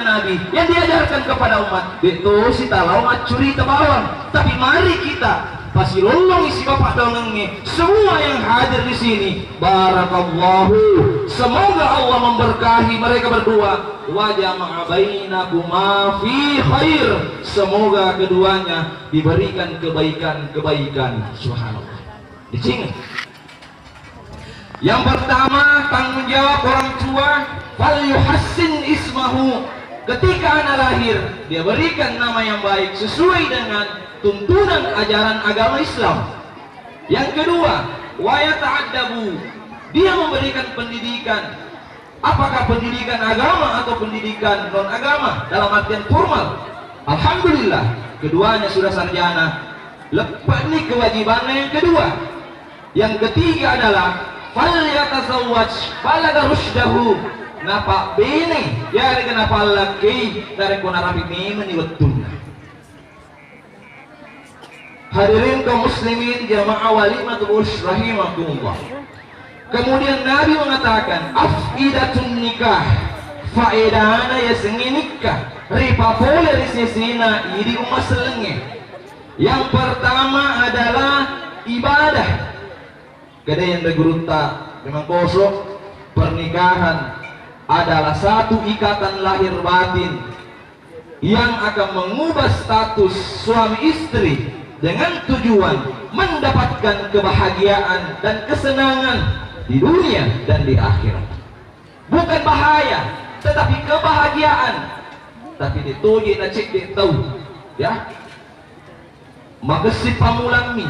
kanjeng Nabi yang diajarkan kepada umat itu si talau curi tebawang. Tapi mari kita pasti lolong isi bapak dongengnya semua yang hadir di sini. Barakallahu, semoga Allah memberkahi mereka berdua. Wa jama'a bainakuma fi khair, semoga keduanya diberikan kebaikan-kebaikan. Subhanallah. Dicingat. Yang pertama, tanggung jawab orang tua, fal yuhassin ismahu. Ketika anak lahir, dia berikan nama yang baik sesuai dengan tuntunan ajaran agama Islam. Yang kedua, wa yata'addabu, dia memberikan pendidikan, apakah pendidikan agama atau pendidikan non agama dalam artian formal. Alhamdulillah, keduanya sudah sarjana. Lepas ini kewajibannya yang kedua. Yang ketiga adalah fal yatasawwaj balaga rusydahu. Napa bini yari kenapa laki dari konarabi ini meniwetun. Hadirin kaum muslimin jamaah walimatul ursh rahimakumullah. Kemudian Nabi mengatakan afidatun nikah, faedana ya sengi nikah ripa boleh risisina idi umat selenge. Yang pertama adalah ibadah. Kada yang bergurunta memang kosong. Pernikahan adalah satu ikatan lahir batin yang akan mengubah status suami istri dengan tujuan mendapatkan kebahagiaan dan kesenangan di dunia dan di akhirat. Bukan bahaya, tetapi kebahagiaan. Tapi dituji na cek dia tahu, ya. Magesi pamulami.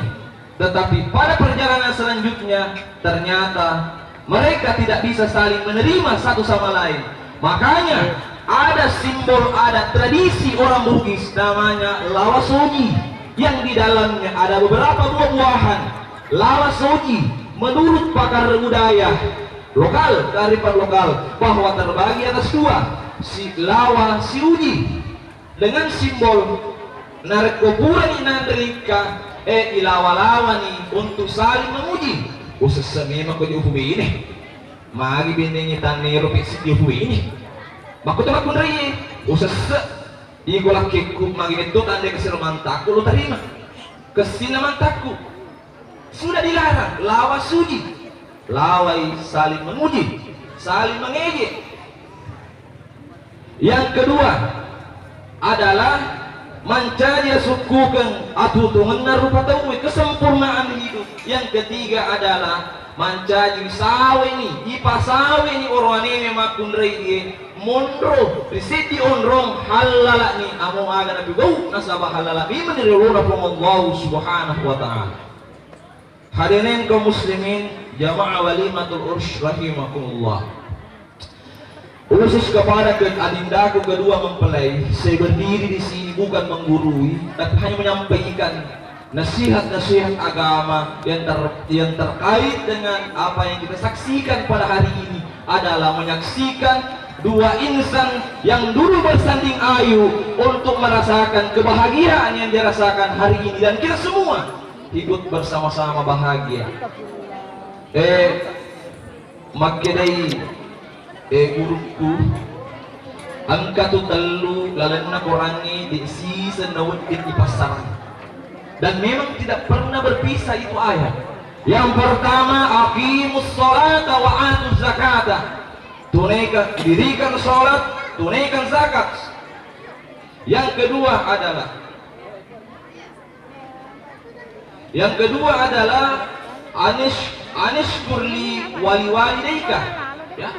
Tetapi pada perjalanan selanjutnya ternyata mereka tidak bisa saling menerima satu sama lain. Makanya ada simbol, ada tradisi orang Bugis namanya lawasoji, yang di dalamnya ada beberapa buah-buahan. Lawasoji menurut pakar budaya lokal, kearifan lokal, bahwa terbagi atas dua, si lawa si uji, dengan simbol narkoburan inandrika ilawa-lawa nih untuk saling menguji. Khusus semema ko diupuwi ini magi bindingi tanero pisi diupuwi ini makut temat pun rin khusus igo lakiku magi itu tanda kesir mantaku lo terima kesina mantaku sudah dilarang. Lawa suji, lawai saling menguji, saling mengejek. Yang kedua adalah mencari sukukan atau tungan rupa tahu kesempurnaan hidup. Yang ketiga adalah mencari sawe ni ipa sawe ni orang ini makun rei mondro risiti onrong halala ni amo aga na bigau nasabah halala bi meniruluna Allah subhanahu wa ta'ala. Hadirin kaum muslimin jamaah walimatul ursh rahimakumullah. Khusus kepada adindaku kedua mempelai, saya berdiri di sini bukan menggurui, tapi hanya menyampaikan nasihat-nasihat agama yang terkait dengan apa yang kita saksikan pada hari ini adalah menyaksikan dua insan yang dulu bersanding ayu untuk merasakan kebahagiaan yang dirasakan hari ini, dan kita semua ikut bersama-sama bahagia. Makedai guruku angkatu telu lalan na korangi di season na wudit di pasar, dan memang tidak pernah berpisah itu ayat. Yang pertama, aqimus sholata wa atuz zakata, tunaikan, dirikan sholat, tunaikan zakat. Yang kedua adalah anishkurli wali walidayka, ya.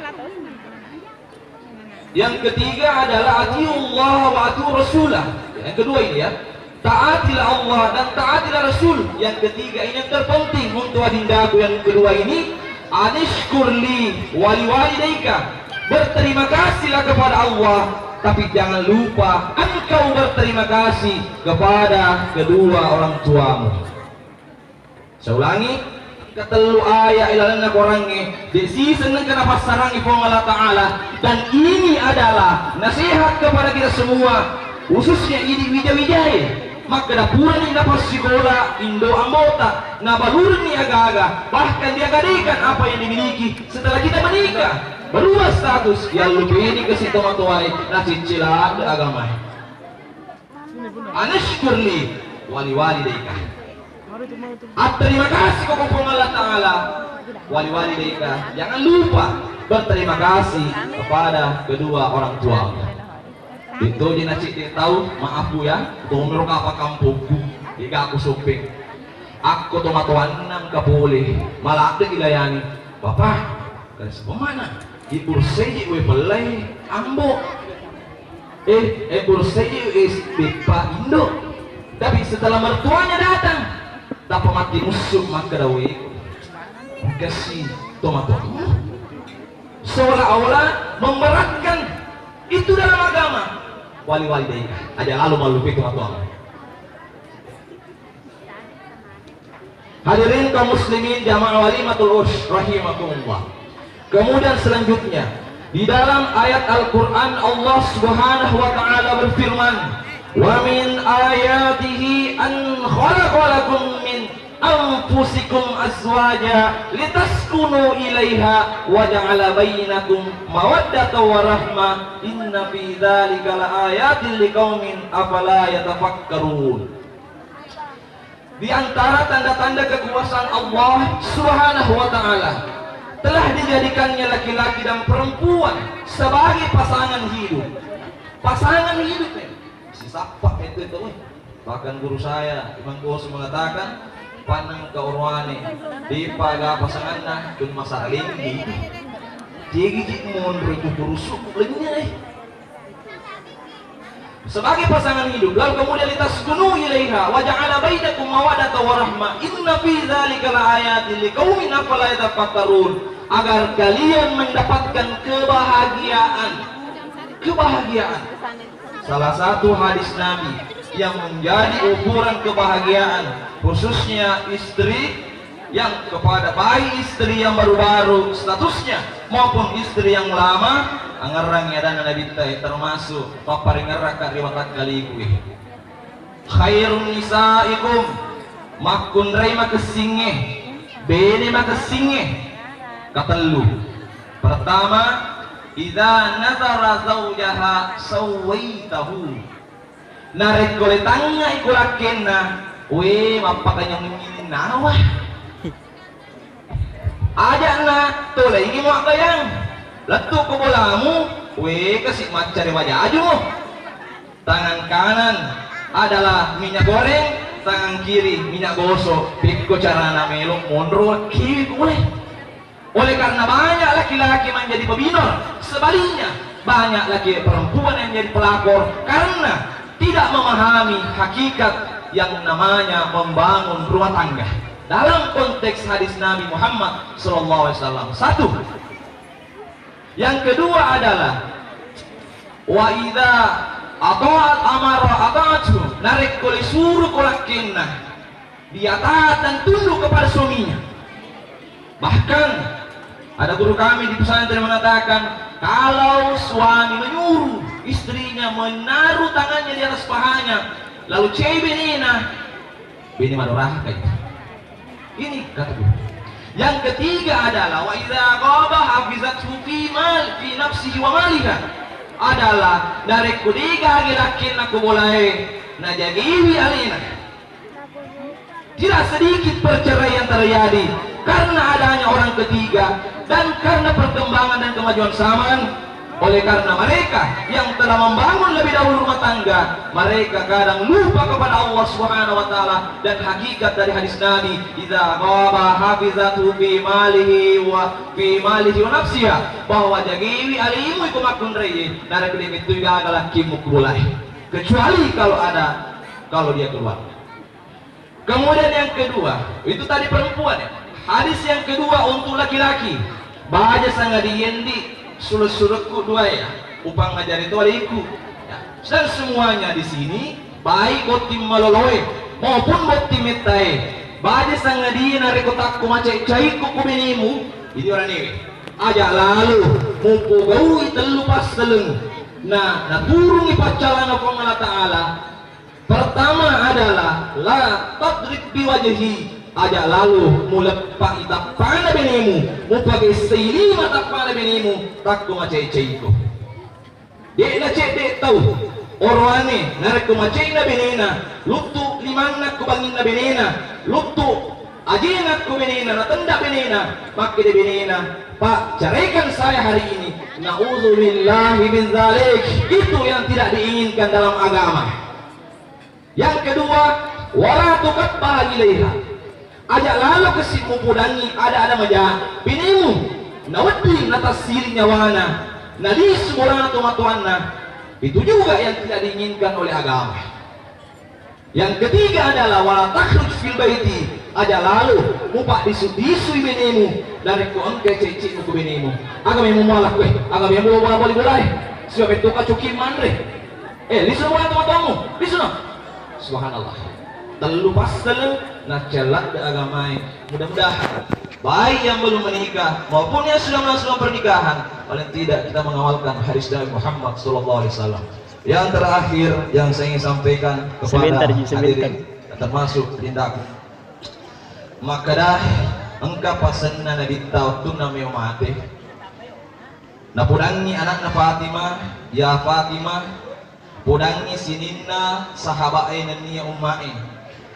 Yang ketiga adalah atiullah wa atu rasulah. Yang kedua ini ya, taatilah Allah dan taatilah Rasul. Yang ketiga ini yang terpenting untuk adindaku. Yang kedua ini anishkurli wali walidayka, berterima kasihlah kepada Allah, tapi jangan lupa engkau berterima kasih kepada kedua orang tuamu. Saya ulangi, ketelu ayat ilalan korangi di season kenapa sarang ibu Allah Ta'ala, dan ini adalah nasihat kepada kita semua, khususnya ini wijaya-wijaya. Maka dapuran ini dapat sekolah Indo Ambota, nabalur ini agak-agak, bahkan dia gadaikan apa yang dimiliki setelah kita menikah. berubah status yang lebih ini ke situ matuai nasi cilat agama anashkurli wali-wali daika terima kasih kepada Allah Ta'ala wali-wali daika, jangan lupa berterima kasih kepada kedua orang tua. Itu dia nasi dia tahu maaf bu ya tumur apa kampungku jika aku suping aku tomatuan nang kapulih malah ada dilayani bapak garis pemana di kursi we belai ambo kursi is pipa Indo tapi setelah mertuanya datang tak mati musuh maka dawe kasih tomatuan seolah-olah memberatkan itu dalam agama wali-wali deh aja lalu malu tomatuan. Hadirin kaum muslimin jamaah walimatul urs rahimakumullah. Kemudian selanjutnya di dalam ayat Al-Qur'an Allah Subhanahu wa taala berfirman, "Wa min ayatihi an khalaqalakum min anfusikum azwaja litaskunu ilaiha wa ja'ala bainakum mawaddatan wa rahmah inna fi dzalika laayatin liqaumin afala yatafakkarun." Di antara tanda-tanda kekuasaan Allah Subhanahu wa taala telah dijadikannya laki-laki dan perempuan sebagai pasangan hidup. Pasangan hidup ya. Si sapa itu. Bahkan guru saya Imam Bos mengatakan panang kaurwane di pada pasanganna kun masa linggi. Digi mun guru suku lenyai. Sebagai pasangan hidup lalu kemudian litaskunu ilaiha wa ja'ala bainakum mawaddatan wa rahmah inna fi dzalika laayatin liqaumin afala yatafakkarun agar kalian mendapatkan kebahagiaan salah satu hadis Nabi yang menjadi ukuran kebahagiaan khususnya istri yang kepada baik istri yang baru-baru statusnya maupun istri yang lama angarangnya dan Nabi termasuk paparing ngeraka riwayat kali gue khairun nisaikum makun rai makesinge bene makesinge katelu pertama idza nazara zaujaha sawaitahu narek kole tanga ikulakenna we mapakanya ngini nawah aja na tole ini mau kayang letu ke bolamu we kasih macari wajah aja mo tangan kanan adalah minyak goreng tangan kiri minyak gosok pikko cara namelo mondro kiri boleh oleh karena banyak laki-laki menjadi pebinor sebaliknya banyak laki perempuan yang menjadi pelakor karena tidak memahami hakikat yang namanya membangun rumah tangga dalam konteks hadis Nabi Muhammad SAW. Satu. Yang kedua adalah wa idza ata'at amara ata'atu narik kuli suruh kolakinna dia taat dan tunduk kepada suaminya. Bahkan ada guru kami di pesantren mengatakan kalau suami menyuruh istrinya menaruh tangannya di atas pahanya lalu cebinina bini madurahka itu. Ini kata guru. Yang ketiga adalah wa idza qaba hafizathu fi nafsihi wa maliha adalah dari kudiga girakin aku mulai najagiwi alina. Tidak sedikit perceraian terjadi karena adanya orang ketiga dan karena perkembangan dan kemajuan zaman. Oleh karena mereka yang telah membangun lebih dahulu rumah tangga, mereka kadang lupa kepada Allah Subhanahu wa taala dan hakikat dari hadis Nabi, idza qaba hafizatu fi malihi wa nafsiha, bahwa jagiwi alimu iku makun reye, nara kedemi itu adalah kimuk bulai. Kecuali kalau dia keluar. Kemudian yang kedua, itu tadi perempuan ya. Hadis yang kedua untuk laki-laki, bahaja sangat diendi surut-surutku dua ya, upang ngajar itu aliku ya. Dan semuanya di sini baik botim maloloe maupun botim metai bahaja sangat dia nari kotakku macai caiku kubinimu ini orang ini aja lalu mumpu gaui telu pas teleng nah turun ipacalan Allah Ta'ala. Pertama adalah la tadrib biwajhi ajak lalu mulepak itak pada benemu mupakai seilima tak pada benemu tak ku macai-cai ko dek na cek dek tahu orwane narik ku macai na benena lutu limanna ku bangin na benena lutu ajinak ku benena na tenda benena pakai de benena pak ceraikan saya hari ini na'udzubillahi min zalik itu yang tidak diinginkan dalam agama. Yang kedua wala tuqabbah ilaiha ajak lalu kesimu pudangi ada maja binimu nawati natas sirinya wana nadi semurana tumatuanna itu juga yang tidak diinginkan oleh agama. Yang ketiga adalah wala takhruj fil baiti ajak lalu mupak disu-disui binimu dari ku engke cicik ku binimu agama yang mualak weh agama yang bola boleh boleh siapa itu kacukin mandre lisu bola teman-temanmu lisu no subhanallah telu pasal nak celak ke agama. Mudah-mudahan baik yang belum menikah maupun yang sudah melangsungkan pernikahan paling tidak kita mengawalkan hadis Nabi Muhammad SAW. Yang terakhir yang saya ingin sampaikan kepada hadirin termasuk tindak maka dah engkau pasen na nabitaw tu na may umate napudangi anak na Fatimah ya Fatimah pudangi sininna sahabain niya umain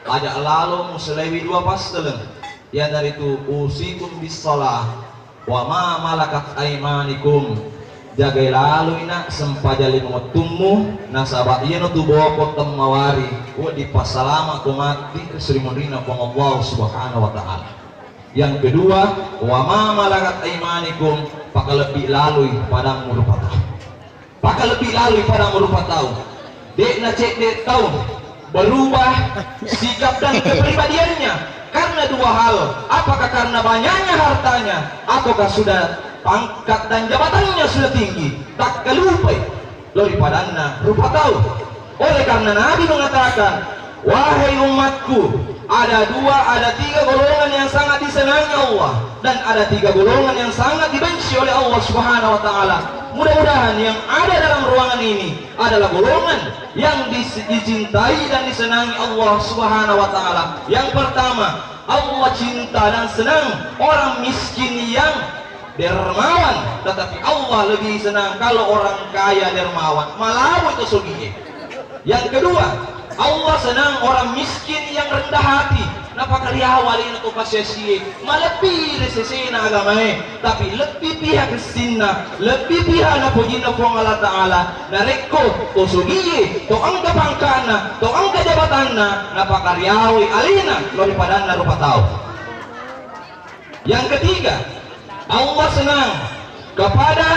ajak lalu muslewi dua pasteleng ya dari itu usikum bis shalah wa ma malakat aimanikum jagai lalu ina sempajali mengetummu nasabah iya no tubuh kotem mawari wa di pasalama kumati keserimurina pang Allah subhanahu wa ta'ala. Yang kedua wa ma malakat aimanikum paka lebih lalui pada murupa tahu paka lebih lalui pada murupa tahu dek na cek dek tahu berubah sikap dan kepribadiannya karena dua hal apakah karena banyaknya hartanya ataukah sudah pangkat dan jabatannya sudah tinggi tak kelupai daripadanya rupa tahu. Oleh karena Nabi mengatakan wahai umatku ada tiga golongan yang sangat disenangi Allah dan ada tiga golongan yang sangat dibenci oleh Allah subhanahu wa ta'ala. Mudah-mudahan yang ada dalam ruangan ini adalah golongan yang dicintai dan disenangi Allah subhanahu wa ta'ala. Yang pertama Allah cinta dan senang orang miskin yang dermawan, tetapi Allah lebih senang kalau orang kaya dermawan malah itu sugi. Yang kedua Allah senang orang miskin yang rendah hati napakariawali na to pasyasi malepi resesena agamae tapi lebih pihak kesinna lebih pihak na puji na po Allah Ta'ala nareko to sugi to ang kapangkana to ang kajabatanna napakariawi alina daripada na rupa tao. Yang ketiga Allah senang kepada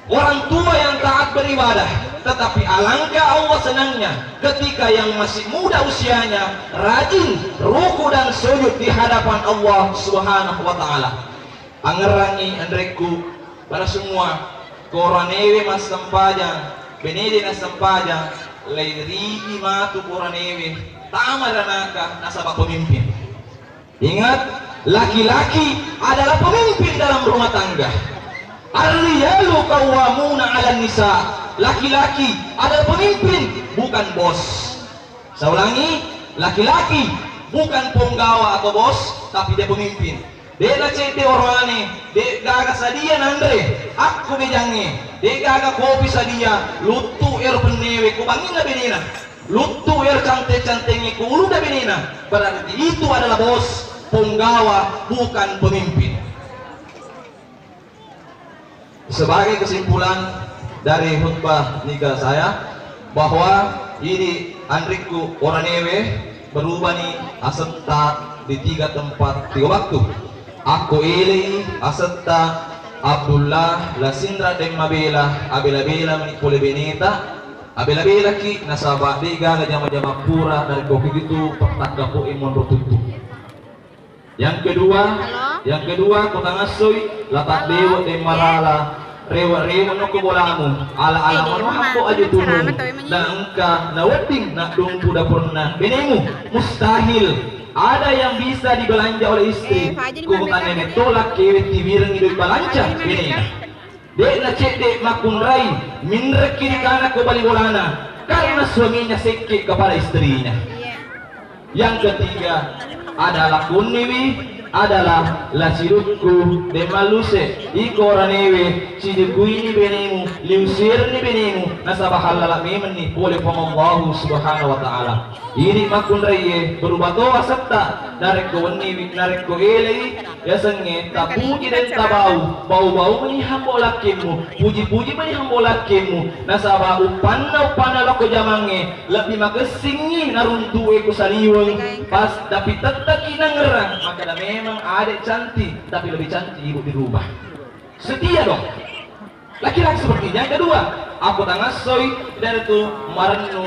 orang tua yang taat beribadah, tetapi alangkah Allah senangnya ketika yang masih muda usianya rajin ruku dan sujud di hadapan Allah subhanahu wa ta'ala. Angerangi andreku para semua koranewe mas sempajang benede na sempajang lairi matu koranewe tamaranaka nasabak pemimpin. Ingat, laki-laki adalah pemimpin dalam rumah tangga. Ar-rijalu qawwamuna 'alan nisa. Laki-laki adalah pemimpin, bukan bos. Saya ulangi, laki-laki bukan penggawa atau bos, tapi dia pemimpin. Dia na cete orwane, dia gaga sadia nandre, aku bejange, dia gaga kopi sadia, lutu er penewe ku bangina benina. Lutu er cante-cantengi ku uluda benina. Berarti itu adalah bos, penggawa, bukan pemimpin. Sebagai kesimpulan dari khutbah nikah saya bahwa ini Andriku Oranewe berubah nih aseta di 3 tempat 3 waktu. Aku ili aseta Abdullah Lasindra dan Mabela Abela menikole benita Abela ki nasabah diga na jama-jama pura dari kopi gitu petak gapo imon rotutu. Yang kedua kota ngasoy latak dewa de marala rewa no kubolamu ala mo hako aja tunung na engka na weting na dungku dapur na benemu mustahil ada yang bisa dibelanja oleh istri kumutane ne tolak kewet tivireng hidup balanja benena dek na cek dek makun rai minrek kiri kana ko balibolana karena suaminya sekik kepada istrinya. Yang ketiga adalah kunniwi adalah la sidukku de maluse iko ranewe sidukku ini benemu liusir ni benemu nasabah halala memeni boleh Allah subhanahu wa ta'ala ini makun raye berubah doa serta narik ko wani narik ko elei ya senge ta puji dan tabau bau meni hambo lakimu puji meni hambo lakimu nasabah upana lako jamange lebih makesingi naruntu eko saliweng pas tapi tetap ngerang maka da memang adik cantik tapi lebih cantik ibu dirubah setia dong laki-laki seperti yang kedua aku tangasoi dari itu maranu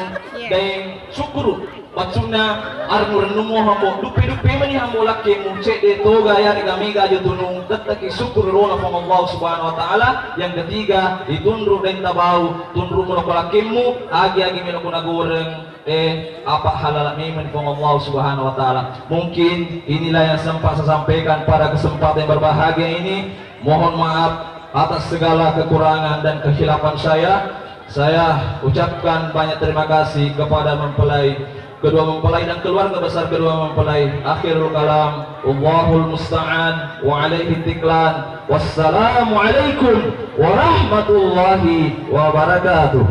dan syukuru wacuna arnu renungu hambo dupe meni hambo laki mu cek de toga ya mega jutunung tetaki syukur rona from Allah subhanahu wa ta'ala. Yang ketiga ditundru dan tabau tundru mulako lakimu agi milako nagoreng apa halal memang from Allah subhanahu wa ta'ala. Mungkin inilah yang sempat saya sampaikan pada kesempatan yang berbahagia ini. Mohon maaf atas segala kekurangan dan kekhilafan saya ucapkan banyak terima kasih kepada kedua mempelai dan keluarga besar kedua mempelai. Akhirul kalam Allahul musta'an wa alaihi tiklan. Wassalamualaikum warahmatullahi wabarakatuh.